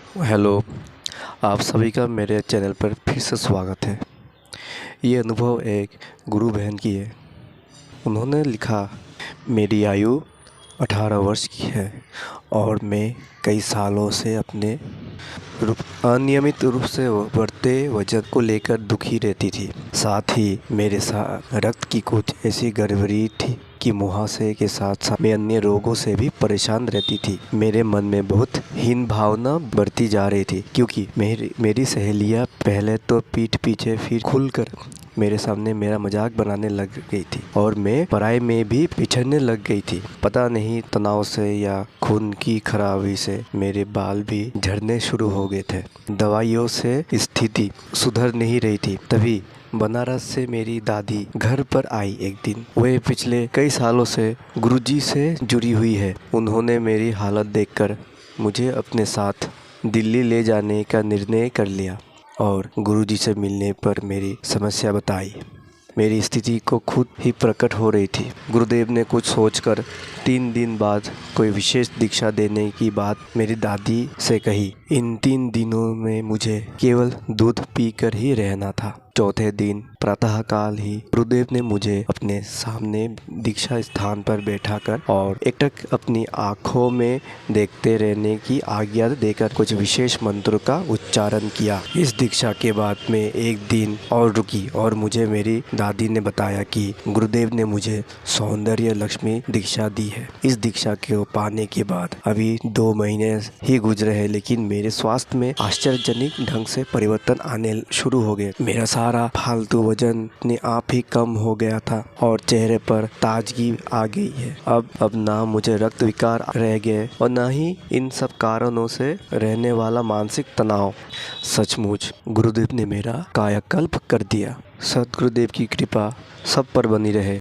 Hello, आप सभी का मेरे चैनल पर फिर से स्वागत है। ये अनुभव एक गुरु बहन की है। उन्होंने लिखा, मेरी आयु 18 वर्ष की है और मैं कई सालों से अपने अनियमित रूप से बढ़ते वजन को लेकर दुखी रहती थी। साथ ही मेरे साथ रक्त की कुछ ऐसी गड़बड़ी थी कि मुहासे के साथ साथ मैं अन्य रोगों से भी परेशान रहती थी। मेरे मन में बहुत हीन भावना बढ़ती जा रही थी, क्योंकि मेरी सहेलियां पहले तो पीठ पीछे फिर खुलकर मेरे सामने मेरा मजाक बनाने लग गई थी और मैं पढ़ाई में भी पिछड़ने लग गई थी। पता नहीं तनाव से या खून की खराबी से मेरे बाल भी झड़ने शुरू हो गए थे। दवाइयों से स्थिति सुधर नहीं रही थी। तभी बनारस से मेरी दादी घर पर आई एक दिन। वे पिछले कई सालों से गुरुजी से जुड़ी हुई है। उन्होंने मेरी हालत देखकर मुझे अपने साथ दिल्ली ले जाने का निर्णय कर लिया और गुरुजी से मिलने पर मेरी समस्या बताई। मेरी स्थिति को खुद ही प्रकट हो रही थी। गुरुदेव ने कुछ सोचकर 3 दिन बाद कोई विशेष दीक्षा देने की बात मेरी दादी से कही। इन 3 दिनों में मुझे केवल दूध पीकर ही रहना था। चौथे दिन प्रातःकाल ही गुरुदेव ने मुझे अपने सामने दीक्षा स्थान पर बैठाकर और एकटक अपनी आँखों में देखते रहने की आज्ञा देकर कुछ विशेष मंत्रों का उच्चारण किया। इस दीक्षा के बाद मैं एक दिन और रुकी और मुझे मेरी दादी ने बताया कि गुरुदेव ने मुझे सौंदर्य लक्ष्मी दीक्षा दी है। इस दीक्षा को पाने के बाद अभी 2 महीने ही गुजरे हैं, लेकिन मेरे स्वास्थ्य में आश्चर्यजनक ढंग से परिवर्तन आने शुरू हो गए। मेरा सारा फालतू वजन अपने आप ही कम हो गया था और चेहरे पर ताजगी आ गई है। अब ना मुझे रक्त विकार रह गए और ना ही इन सब कारणों से रहने वाला मानसिक तनाव। सचमुच गुरुदेव ने मेरा कायाकल्प कर दिया। सद्गुरुदेव की कृपा सब पर बनी रहे।